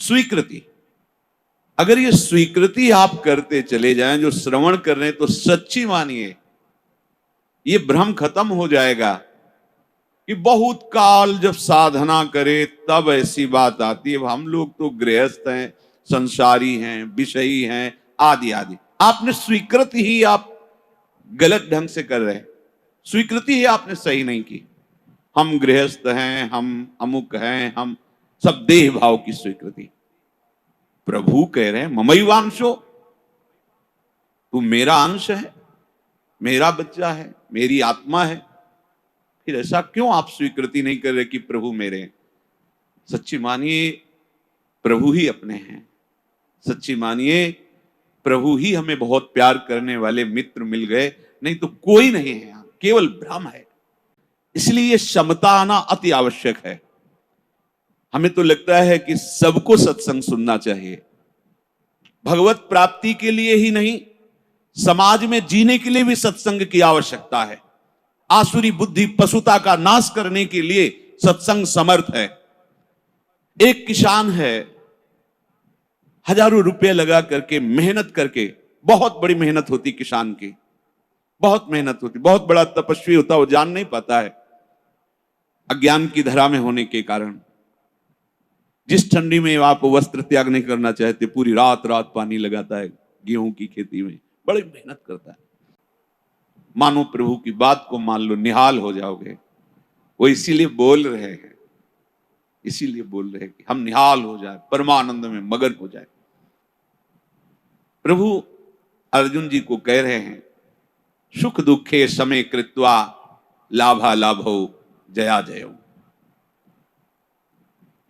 स्वीकृति, अगर ये स्वीकृति आप करते चले जाएं, जो श्रवण कर रहे हैं, तो सच्ची मानिए ये भ्रम खत्म हो जाएगा कि बहुत काल जब साधना करे तब ऐसी बात आती है। हम लोग तो गृहस्थ हैं, संसारी हैं, विषयी हैं, आदि आदि। आपने स्वीकृति ही आप गलत ढंग से कर रहे हैं, स्वीकृति ही आपने सही नहीं की। हम गृहस्थ हैं, हम अमुक हैं, हम सब देह भाव की स्वीकृति। प्रभु कह रहे हैं ममैवांशो, तू मेरा अंश है, मेरा बच्चा है, मेरी आत्मा है। फिर ऐसा क्यों आप स्वीकृति नहीं कर रहे कि प्रभु मेरे हैं? सच्ची मानिए प्रभु ही अपने हैं, सच्ची मानिए प्रभु ही हमें बहुत प्यार करने वाले मित्र मिल गए, नहीं तो कोई नहीं है, केवल भ्रम है। इसलिए ये क्षमता आना अति आवश्यक है। हमें तो लगता है कि सबको सत्संग सुनना चाहिए, भगवत प्राप्ति के लिए ही नहीं, समाज में जीने के लिए भी सत्संग की आवश्यकता है। आसुरी बुद्धि पशुता का नाश करने के लिए सत्संग समर्थ है। एक किसान है, हजारों रुपए लगा करके मेहनत करके, बहुत बड़ी मेहनत होती किसान की, बहुत मेहनत होती, बहुत बड़ा तपस्वी होता, वो जान नहीं पाता है अज्ञान की धरा में होने के कारण। जिस ठंडी में आप वस्त्र त्याग नहीं करना चाहते, पूरी रात रात पानी लगाता है गेहूं की खेती में, बड़ी मेहनत करता है। मानो प्रभु की बात को मान लो, निहाल हो जाओगे। वो इसीलिए बोल रहे हैं, इसीलिए बोल रहे हैं कि हम निहाल हो जाए, परमानंद में मगन हो जाए। प्रभु अर्जुन जी को कह रहे हैं सुख दुखे समय कृत्वा लाभा लाभो जया जयो।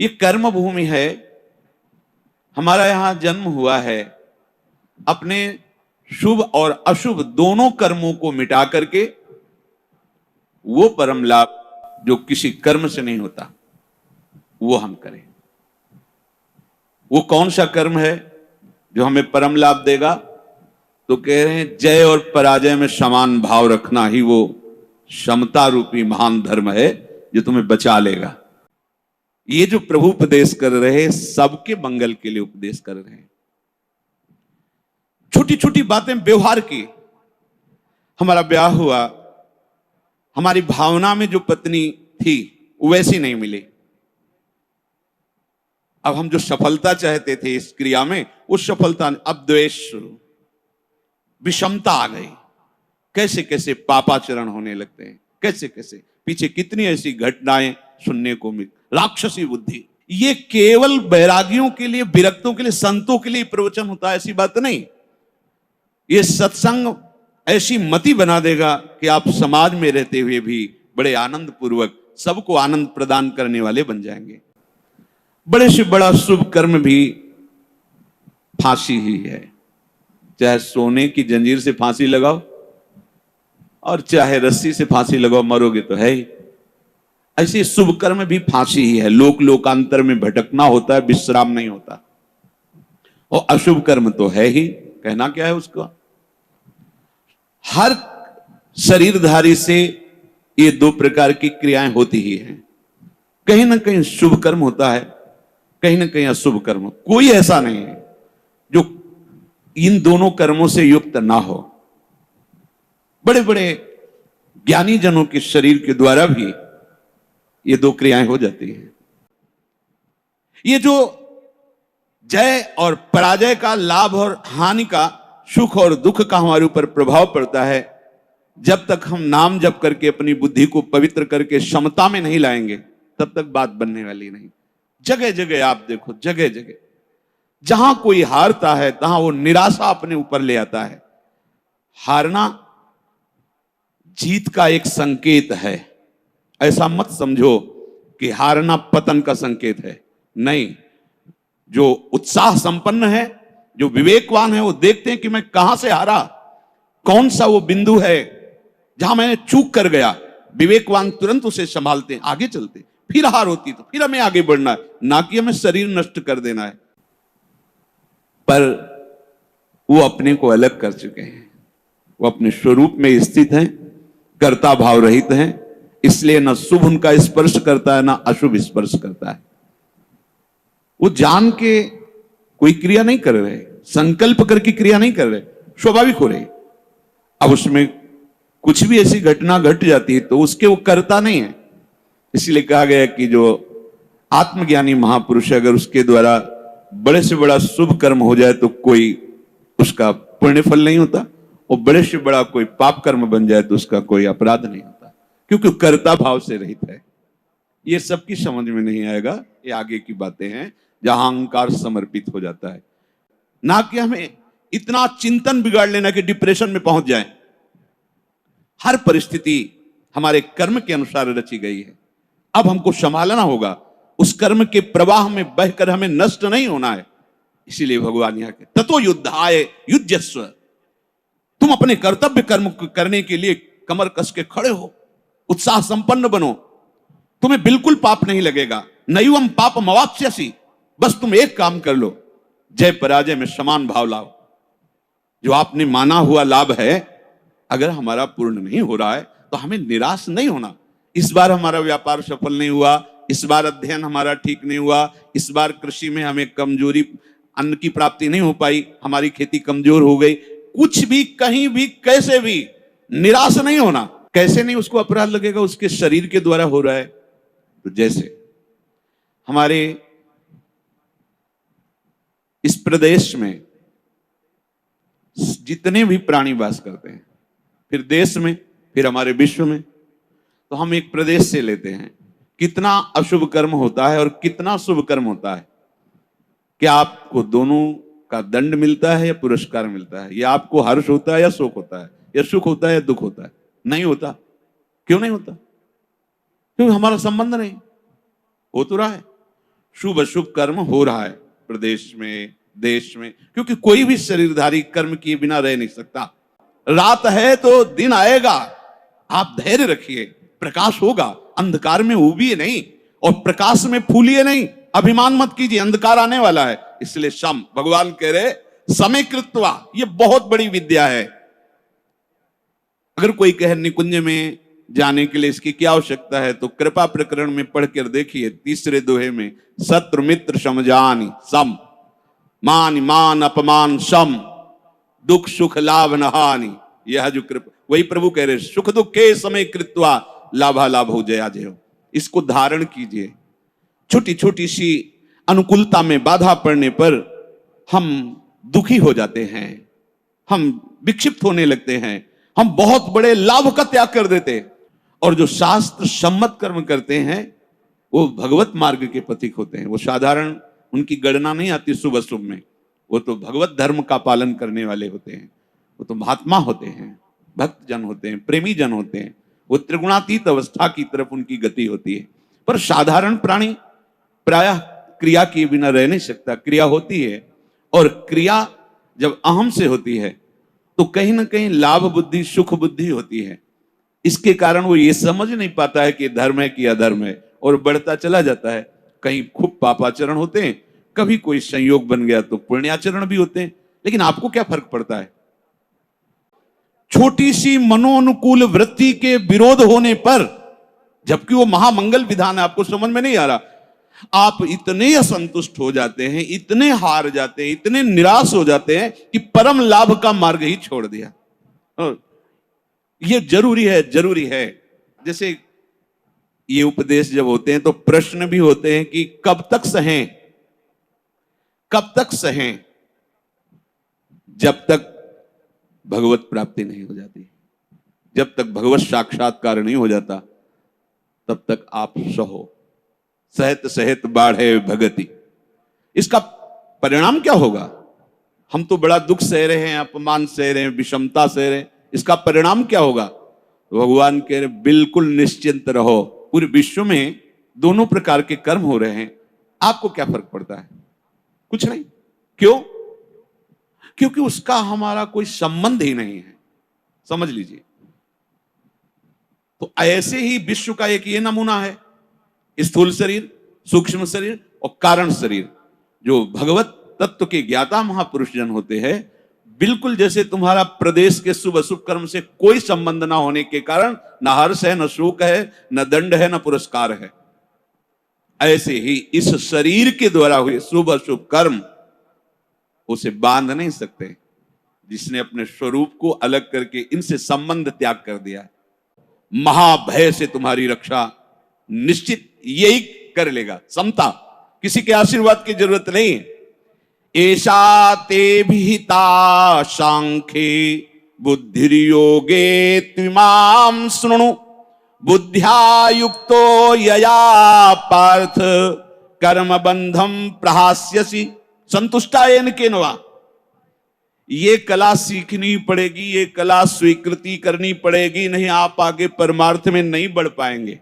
ये कर्म भूमि है, हमारा यहां जन्म हुआ है। अपने शुभ और अशुभ दोनों कर्मों को मिटा करके वो परम लाभ जो किसी कर्म से नहीं होता वो हम करें। वो कौन सा कर्म है जो हमें परम लाभ देगा? तो कह रहे हैं जय और पराजय में समान भाव रखना ही वो समता रूपी महान धर्म है जो तुम्हें बचा लेगा। ये जो प्रभु उपदेश कर रहे हैं, सबके मंगल के लिए उपदेश कर रहे हैं। छोटी छोटी बातें व्यवहार की। हमारा ब्याह हुआ, हमारी भावना में जो पत्नी थी वो वैसी नहीं मिली। अब हम जो सफलता चाहते थे इस क्रिया में, उस सफलता, अब द्वेष शुरू, विषमता आ गई। कैसे कैसे पापाचरण होने लगते हैं, कैसे कैसे पीछे कितनी ऐसी घटनाएं सुनने को मिल। राक्षसी बुद्धि, ये केवल बैरागियों के लिए, विरक्तों के लिए, संतों के लिए प्रवचन होता है, ऐसी बात नहीं। ये सत्संग ऐसी मति बना देगा कि आप समाज में रहते हुए भी बड़े आनंद पूर्वक सबको आनंद प्रदान करने वाले बन जाएंगे। बड़े से बड़ा शुभ कर्म भी फांसी ही है। चाहे सोने की जंजीर से फांसी लगाओ और चाहे रस्सी से फांसी लगाओ, मरोगे तो है ही। ऐसे शुभ कर्म भी फांसी ही है। लोक लोकांतर में भटकना होता है, विश्राम नहीं होता। और अशुभ कर्म तो है ही, कहना क्या है उसको। हर शरीरधारी से ये दो प्रकार की क्रियाएं होती ही हैं। कहीं ना कहीं शुभ कर्म होता है, कहीं ना कहीं अशुभ कर्म। कोई ऐसा नहीं है जो इन दोनों कर्मों से युक्त ना हो। बड़े बड़े ज्ञानी जनों के शरीर के द्वारा भी ये दो क्रियाएं हो जाती हैं। ये जो जय और पराजय का, लाभ और हानि का, सुख और दुख का हमारे ऊपर प्रभाव पड़ता है, जब तक हम नाम जप करके अपनी बुद्धि को पवित्र करके समता में नहीं लाएंगे, तब तक बात बनने वाली नहीं। जगह जगह आप देखो, जगह जगह जहां कोई हारता है तहां वो निराशा अपने ऊपर ले आता है। हारना जीत का एक संकेत है। ऐसा मत समझो कि हारना पतन का संकेत है, नहीं। जो उत्साह संपन्न है, जो विवेकवान है, वो देखते हैं कि मैं कहां से हारा, कौन सा वो बिंदु है जहां मैंने चूक कर गया। विवेकवान तुरंत उसे संभालते हैं, आगे चलते। फिर हार होती तो फिर हमें आगे बढ़ना है, ना कि हमें शरीर नष्ट कर देना है। पर वो अपने को अलग कर चुके हैं, वो अपने स्वरूप में स्थित हैं, कर्ता भाव रहित हैं। इसलिए न शुभ उनका स्पर्श करता है, ना अशुभ स्पर्श करता है। वो जान के कोई क्रिया नहीं कर रहे, संकल्प करके क्रिया नहीं कर रहे, स्वाभाविक हो रही। अब उसमें कुछ भी ऐसी घटना घट जाती है तो उसके वो करता नहीं है। इसलिए कहा गया कि जो आत्मज्ञानी महापुरुष है, अगर उसके द्वारा बड़े से बड़ा शुभ कर्म हो जाए तो कोई उसका पुण्य फल नहीं होता, और बड़े से बड़ा कोई पाप कर्म बन जाए तो उसका कोई अपराध नहीं होता, क्योंकि कर्ता भाव से रहित है। ये सबकी समझ में नहीं आएगा, ये आगे की बातें हैं जहां अहंकार समर्पित हो जाता है। ना कि हमें इतना चिंतन बिगाड़ लेना कि डिप्रेशन में पहुंच जाए। हर परिस्थिति हमारे कर्म के अनुसार रची गई है। अब हमको संभालना होगा, उस कर्म के प्रवाह में बहकर हमें नष्ट नहीं होना है। इसीलिए भगवान यहां के ततो युद्धाय युज्यस्व, तुम अपने कर्तव्य कर्म करने के लिए कमर कस के खड़े हो, उत्साह संपन्न बनो, तुम्हें बिल्कुल पाप नहीं लगेगा। नैवम पाप मवाप्स्यसि, बस तुम एक काम कर लो, जय पराजय में समान भाव लाओ। जो आपने माना हुआ लाभ है, अगर हमारा पूर्ण नहीं हो रहा है तो हमें निराश नहीं होना। इस बार हमारा व्यापार सफल नहीं हुआ, इस बार अध्ययन हमारा ठीक नहीं हुआ, इस बार कृषि में हमें कमजोरी, अन्न की प्राप्ति नहीं हो पाई, हमारी खेती कमजोर हो गई, कुछ भी कहीं भी कैसे भी निराश नहीं होना। कैसे नहीं उसको अपराध लगेगा, उसके शरीर के द्वारा हो रहा है। तो जैसे हमारे इस प्रदेश में जितने भी प्राणी वास करते हैं, फिर देश में, फिर हमारे विश्व में, तो हम एक प्रदेश से लेते हैं, कितना अशुभ कर्म होता है और कितना शुभ कर्म होता है। क्या आपको दोनों का दंड मिलता है या पुरस्कार मिलता है? या आपको हर्ष होता है या शोक होता है, या सुख होता है या दुख होता है? नहीं होता। क्यों नहीं होता? क्योंकि हमारा संबंध नहीं। हो तो रहा है, शुभ अशुभ कर्म हो रहा है प्रदेश में, देश में, क्योंकि कोई भी शरीरधारी कर्म किए बिना रह नहीं सकता। रात है तो दिन आएगा, आप धैर्य रखिए, प्रकाश होगा। अंधकार में उबिए नहीं और प्रकाश में फूलिए नहीं, अभिमान मत कीजिए, अंधकार आने वाला है। इसलिए सम, भगवान कह रहे समय कृत्वा, ये बहुत बड़ी विद्या है। अगर कोई कहे निकुंज में जाने के लिए इसकी क्या आवश्यकता है, तो कृपा प्रकरण में पढ़कर देखिए, तीसरे दोहे में, शत्रु मित्र समझानी सम, मान मान अपमान सम, दुख सुख लाभ नहानी। यह जो कृपा, वही प्रभु कह रहे, सुख दुख के समय कृत्वा लाभा लाभ हो जया जय हो। इसको धारण कीजिए। छोटी छोटी सी अनुकूलता में बाधा पड़ने पर हम दुखी हो जाते हैं, हम विक्षिप्त होने लगते हैं, हम बहुत बड़े लाभ का त्याग कर देते हैं। और जो शास्त्र सम्मत कर्म करते हैं वो भगवत मार्ग के पथिक होते हैं। वो साधारण, उनकी गणना नहीं आती शुभ अशुभ में, वो तो भगवत धर्म का पालन करने वाले होते हैं। वो तो महात्मा होते हैं, भक्त जन होते हैं, प्रेमी जन होते हैं। वो त्रिगुणातीत अवस्था की तरफ उनकी गति होती है। पर साधारण प्राणी प्रायः क्रिया किए बिना रह नहीं सकता। क्रिया होती है, और क्रिया जब अहम से होती है तो कहीं ना कहीं लाभ बुद्धि, सुख बुद्धि होती है। इसके कारण वो ये समझ नहीं पाता है कि धर्म है कि अधर्म है, और बढ़ता चला जाता है। कहीं खूब पापाचरण होते हैं, कभी कोई संयोग बन गया तो पुण्याचरण भी होते हैं। लेकिन आपको क्या फर्क पड़ता है? छोटी सी मनोनुकूल वृत्ति के विरोध होने पर, जबकि वो महामंगल विधान है, आपको समझ में नहीं आ रहा, आप इतने असंतुष्ट हो जाते हैं, इतने हार जाते हैं, इतने निराश हो जाते हैं कि परम लाभ का मार्ग ही छोड़ दिया। ये जरूरी है, जरूरी है। जैसे ये उपदेश जब होते हैं तो प्रश्न भी होते हैं कि कब तक सहें, कब तक सहें? जब तक भगवत प्राप्ति नहीं हो जाती, जब तक भगवत साक्षात्कार नहीं हो जाता, तब तक आप सहो। सहत सहत बाढ़े भगति। इसका परिणाम क्या होगा? हम तो बड़ा दुख सह रहे हैं, अपमान सह रहे हैं, विषमता सह रहे हैं, इसका परिणाम क्या होगा? तो भगवान कह रहे बिल्कुल निश्चिंत रहो। पूरे विश्व में दोनों प्रकार के कर्म हो रहे हैं, आपको क्या फर्क पड़ता है? कुछ नहीं। क्यों? क्योंकि उसका हमारा कोई संबंध ही नहीं है। समझ लीजिए। तो ऐसे ही विश्व का एक ये नमूना है, स्थूल शरीर, सूक्ष्म शरीर और कारण शरीर। जो भगवत तत्व के ज्ञाता महापुरुष जन होते हैं, बिल्कुल जैसे तुम्हारा प्रदेश के शुभ अशुभ कर्म से कोई संबंध ना होने के कारण न हर्ष है, न शोक है, न दंड है, न पुरस्कार है। ऐसे ही इस शरीर के द्वारा हुए शुभ अशुभ कर्म उसे बांध नहीं सकते। जिसने अपने स्वरूप को अलग करके इनसे संबंध त्याग कर दिया, महाभय से तुम्हारी रक्षा निश्चित यही कर लेगा। समता, किसी के आशीर्वाद की जरूरत नहीं है। ऐसा ते विहिता सांख्ये बुद्धिर्योगे त्विमां शृणु बुद्ध्या युक्तो यया पार्थ कर्म बंधम प्रहास्यसि संतुष्टायेन केनवा। ये कला सीखनी पड़ेगी, ये कला स्वीकृति करनी पड़ेगी, नहीं आप आगे परमार्थ में नहीं बढ़ पाएंगे।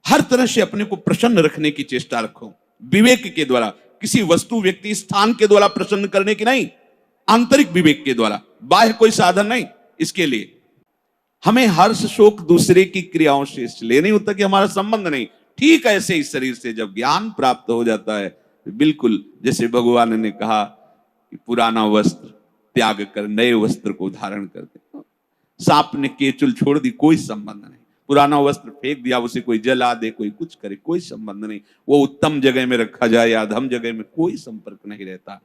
हर तरह से अपने को प्रसन्न रखने की चेष्टा रखो, विवेक के द्वारा, किसी वस्तु व्यक्ति स्थान के द्वारा प्रसन्न करने की नहीं, आंतरिक विवेक के द्वारा, बाह्य कोई साधन नहीं। इसके लिए हमें हर्ष शोक दूसरे की क्रियाओं से इसलिए नहीं होता कि हमारा संबंध नहीं। ठीक ऐसे इस शरीर से जब ज्ञान प्राप्त हो जाता है, बिल्कुल जैसे भगवान ने कहा कि पुराना वस्त्र त्याग कर नए वस्त्र को धारण कर दे। सांप ने केचुल छोड़ दी, कोई संबंध नहीं। पुराना वस्त्र फेंक दिया, उसे कोई जला दे, कोई कुछ करे, कोई संबंध नहीं। वो उत्तम जगह में रखा जाए या अधम जगह में, कोई संपर्क नहीं रहता।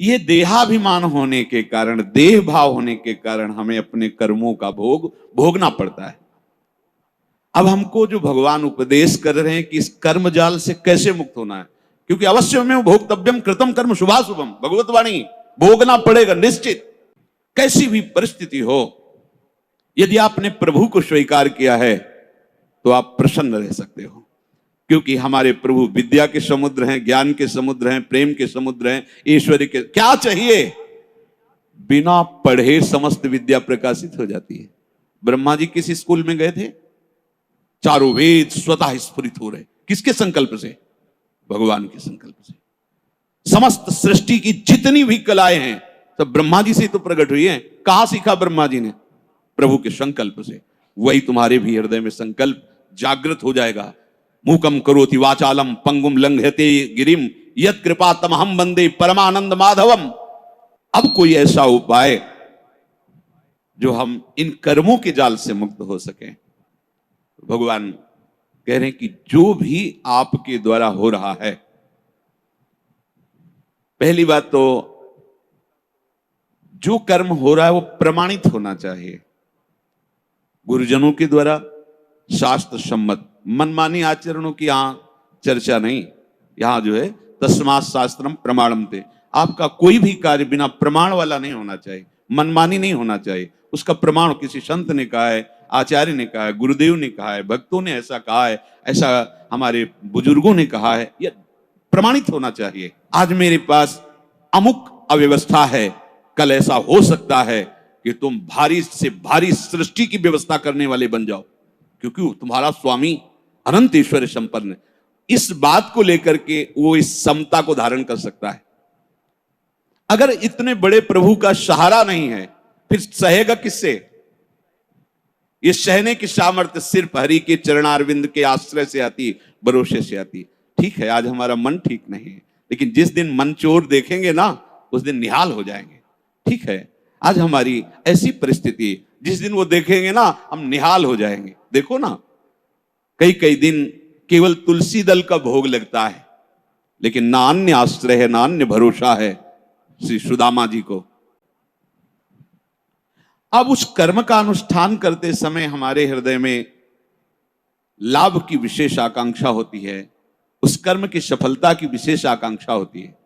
ये देहाभिमान होने के कारण, देह भाव होने के कारण हमें अपने कर्मों का भोग भोगना पड़ता है। अब हमको जो भगवान उपदेश कर रहे हैं कि इस कर्म जाल से कैसे मुक्त होना है, क्योंकि अवश्य में भोक्तव्यम कृतम कर्म शुभाशुभम, भगवत वाणी, भोगना पड़ेगा निश्चित, कैसी भी परिस्थिति हो। यदि आपने प्रभु को स्वीकार किया है तो आप प्रसन्न रह सकते हो, क्योंकि हमारे प्रभु विद्या के समुद्र हैं, ज्ञान के समुद्र हैं, प्रेम के समुद्र हैं, ऐश्वर्य के। क्या चाहिए? बिना पढ़े समस्त विद्या प्रकाशित हो जाती है। ब्रह्मा जी किस स्कूल में गए थे? चारों वेद स्वतः स्फुरित हो रहे, किसके संकल्प से? भगवान के संकल्प से। समस्त सृष्टि की जितनी भी कलाएं हैं सब ब्रह्मा जी से तो प्रकट हुई हैं। कहां सीखा ब्रह्मा जी ने? प्रभु के संकल्प से। वही तुम्हारे भी हृदय में संकल्प जागृत हो जाएगा। मूकम करोति वाचालम पंगुम लंघयते गिरिम यत् कृपा तमहम वंदे परमानंद माधवम। अब कोई ऐसा उपाय जो हम इन कर्मों के जाल से मुक्त हो सके। भगवान कह रहे हैं कि जो भी आपके द्वारा हो रहा है, पहली बात तो जो कर्म हो रहा है वो प्रमाणित होना चाहिए, गुरुजनों के द्वारा शास्त्र सम्मत। मनमानी आचरणों की यहां चर्चा नहीं। यहां जो है तस्मात् शास्त्रम प्रमाणम थे। आपका कोई भी कार्य बिना प्रमाण वाला नहीं होना चाहिए, मनमानी नहीं होना चाहिए। उसका प्रमाण किसी संत ने कहा है, आचार्य ने कहा है, गुरुदेव ने कहा है, भक्तों ने ऐसा कहा है, ऐसा हमारे बुजुर्गों ने कहा है, यह प्रमाणित होना चाहिए। आज मेरे पास अमुक अव्यवस्था है, कल ऐसा हो सकता है कि तुम भारी से भारी सृष्टि की व्यवस्था करने वाले बन जाओ, क्योंकि तुम्हारा स्वामी अनंत ईश्वर संपन्न है। इस बात को लेकर के वो इस समता को धारण कर सकता है। अगर इतने बड़े प्रभु का सहारा नहीं है, फिर सहेगा किससे? ये सहने की सामर्थ्य सिर्फ हरि के चरणारविंद के आश्रय से आती, भरोसे से आती। ठीक है, आज हमारा मन ठीक नहीं है, लेकिन जिस दिन मन चोर देखेंगे ना, उस दिन निहाल हो जाएंगे। ठीक है, आज हमारी ऐसी परिस्थिति, जिस दिन वो देखेंगे ना, हम निहाल हो जाएंगे। देखो ना, कई कई दिन केवल तुलसी दल का भोग लगता है, लेकिन ना अन्य आश्रय है, ना अन्य भरोसा है श्री सुदामा जी को। अब उस कर्म का अनुष्ठान करते समय हमारे हृदय में लाभ की विशेष आकांक्षा होती है, उस कर्म की सफलता की विशेष आकांक्षा होती है।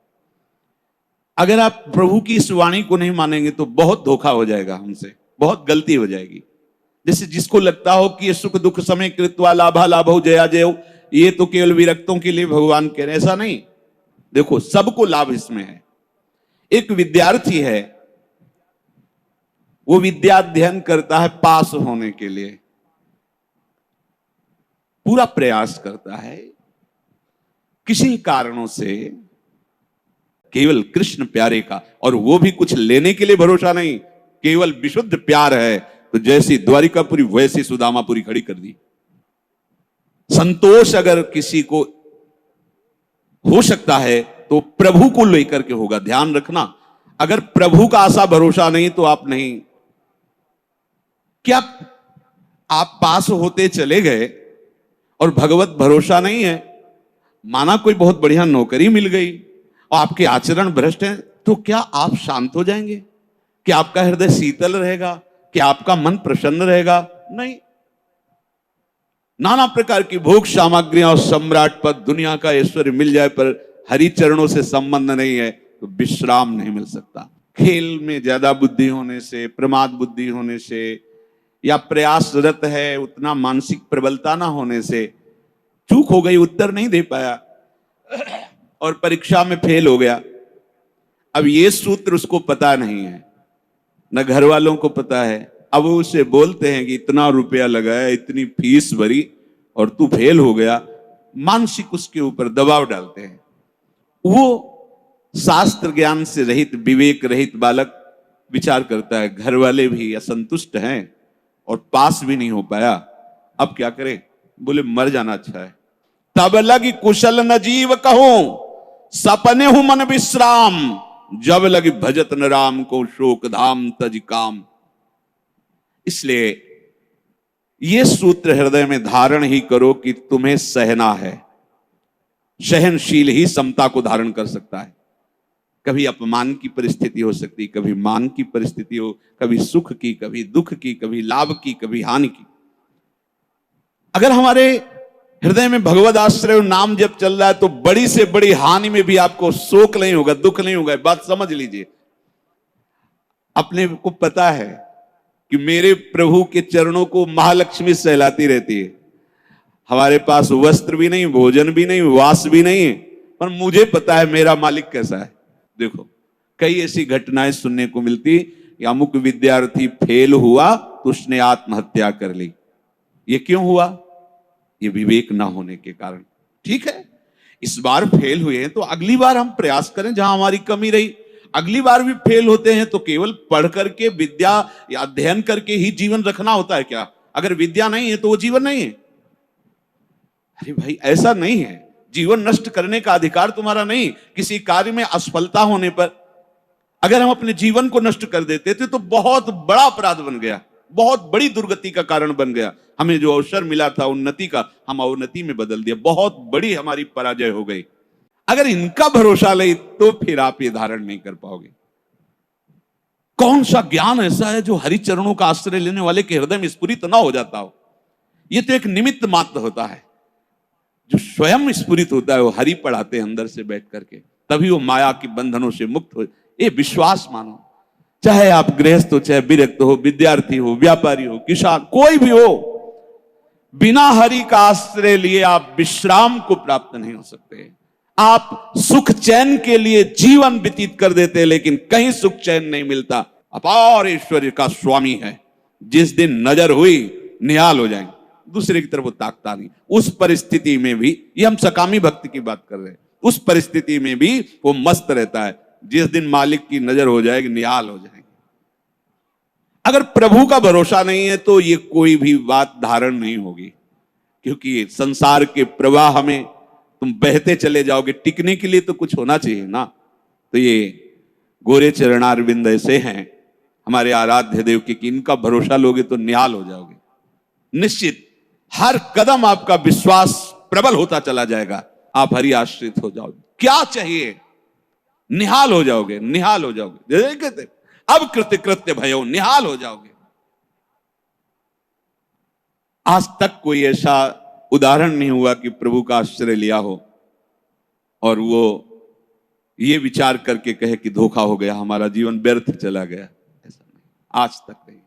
अगर आप प्रभु की इस वाणी को नहीं मानेंगे तो बहुत धोखा हो जाएगा हमसे, बहुत गलती हो जाएगी। जैसे जिसको लगता हो कि ये सुख दुख समय कृत्वा लाभा लाभो जया जय, ये तो केवल विरक्तों के लिए भगवान कह रहे हैं, ऐसा नहीं। देखो, सबको लाभ इसमें है। एक विद्यार्थी है, वो विद्या अध्ययन करता है पास होने के लिए, पूरा प्रयास करता है। किसी कारणों से केवल कृष्ण प्यारे का, और वो भी कुछ लेने के लिए भरोसा नहीं, केवल विशुद्ध प्यार है, तो जैसी द्वारिकापुरी वैसी सुदामापुरी खड़ी कर दी। संतोष अगर किसी को हो सकता है तो प्रभु को लेकर के होगा। ध्यान रखना, अगर प्रभु का आशा भरोसा नहीं तो आप नहीं। क्या आप पास होते चले गए और भगवत भरोसा नहीं है, माना कोई बहुत बढ़िया नौकरी मिल गई और आपके आचरण भ्रष्ट हैं, तो क्या आप शांत हो जाएंगे? क्या आपका हृदय शीतल रहेगा? क्या आपका मन प्रसन्न रहेगा? नहीं। नाना प्रकार की भोग सामग्रियां और सम्राट पद, दुनिया का ऐश्वर्य मिल जाए, पर हरि चरणों से संबंध नहीं है तो विश्राम नहीं मिल सकता। खेल में ज्यादा बुद्धि होने से, प्रमाद बुद्धि होने से, या प्रयासरत है उतना मानसिक प्रबलता ना होने से चूक हो गई, उत्तर नहीं दे पाया और परीक्षा में फेल हो गया। अब ये सूत्र उसको पता नहीं है, न घर वालों को पता है। अब वो उसे बोलते हैं कि इतना रुपया लगाया, इतनी फीस भरी और तू फेल हो गया, मानसिक उसके ऊपर दबाव डालते हैं। वो शास्त्र ज्ञान से रहित, विवेक रहित बालक विचार करता है, घर वाले भी असंतुष्ट हैं और पास भी नहीं हो पाया, अब क्या करें? बोले मर जाना अच्छा है। तब लगी कुशल न जीव कहूं, सपने हूं मन विश्राम, जब लगी भजत न राम को, शोक धाम तज काम। इसलिए ये सूत्र हृदय में धारण ही करो कि तुम्हें सहना है। सहनशील ही समता को धारण कर सकता है। कभी अपमान की परिस्थिति हो सकती, कभी मान की परिस्थिति हो, कभी सुख की, कभी दुख की, कभी लाभ की, कभी हानि की। अगर हमारे हृदय में भगवत आश्रय नाम जब चल रहा है तो बड़ी से बड़ी हानि में भी आपको शोक नहीं होगा, दुख नहीं होगा। बात समझ लीजिए। अपने को पता है कि मेरे प्रभु के चरणों को महालक्ष्मी सहलाती रहती है। हमारे पास वस्त्र भी नहीं, भोजन भी नहीं, वास भी नहीं है, पर मुझे पता है मेरा मालिक कैसा है। देखो, कई ऐसी घटनाएं सुनने को मिलती कि अमुक विद्यार्थी फेल हुआ तो उसने आत्महत्या कर ली। ये क्यों हुआ? ये विवेक ना होने के कारण। ठीक है, इस बार फेल हुए हैं तो अगली बार हम प्रयास करें जहां हमारी कमी रही। अगली बार भी फेल होते हैं तो केवल पढ़ करके, विद्या या अध्ययन करके ही जीवन रखना होता है क्या? अगर विद्या नहीं है तो वो जीवन नहीं है। अरे भाई, ऐसा नहीं है। जीवन नष्ट करने का अधिकार तुम्हारा नहीं। किसी कार्य में असफलता होने पर अगर हम अपने जीवन को नष्ट कर देते थे तो बहुत बड़ा अपराध बन गया, बहुत बड़ी दुर्गति का कारण बन गया। हमें जो अवसर मिला था उन्नति का, हम अवनति में बदल दिया, बहुत बड़ी हमारी पराजय हो गई। अगर इनका भरोसा ले तो फिर आप ये धारण नहीं कर पाओगे। कौन सा ज्ञान ऐसा है जो हरि चरणों का आश्रय लेने वाले के हृदय में स्फुरित ना हो जाता हो? ये तो एक निमित्त मात्र होता है। जो स्वयं स्फुरित होता है वो हरि पढ़ाते हैं अंदर से बैठ करके, तभी वो माया के बंधनों से मुक्त हो। ये विश्वास मानो। चाहे आप गृहस्थ हो, चाहे विरक्त हो, विद्यार्थी हो, व्यापारी हो, किसान, कोई भी हो, बिना हरि का आश्रय लिए आप विश्राम को प्राप्त नहीं हो सकते। आप सुख चैन के लिए जीवन व्यतीत कर देते हैं, लेकिन कहीं सुख चैन नहीं मिलता। अपार ऐश्वर्य का स्वामी है, जिस दिन नजर हुई निहाल हो जाएंगे, दूसरे की तरफ वो ताकता नहीं। उस परिस्थिति में भी, ये हम सकामी भक्ति की बात कर रहे हैं, उस परिस्थिति में भी वो मस्त रहता है। जिस दिन मालिक की नजर हो जाएगी निहाल हो जाएंगे। अगर प्रभु का भरोसा नहीं है तो ये कोई भी बात धारण नहीं होगी, क्योंकि संसार के प्रवाह में तुम बहते चले जाओगे। टिकने के लिए तो कुछ होना चाहिए ना। तो ये गोरे चरणारविंद ऐसे हैं हमारे आराध्य देव के कि इनका भरोसा लोगे तो निहाल हो जाओगे। निश्चित हर कदम आपका विश्वास प्रबल होता चला जाएगा। आप हरि आश्रित हो जाओगे। क्या चाहिए? निहाल हो जाओगे, निहाल हो जाओगे। जैसे कहते अब कृत्य कृत्य भयो, निहाल हो जाओगे। आज तक कोई ऐसा उदाहरण नहीं हुआ कि प्रभु का आश्रय लिया हो और वो ये विचार करके कहे कि धोखा हो गया, हमारा जीवन व्यर्थ चला गया। ऐसा नहीं, आज तक नहीं।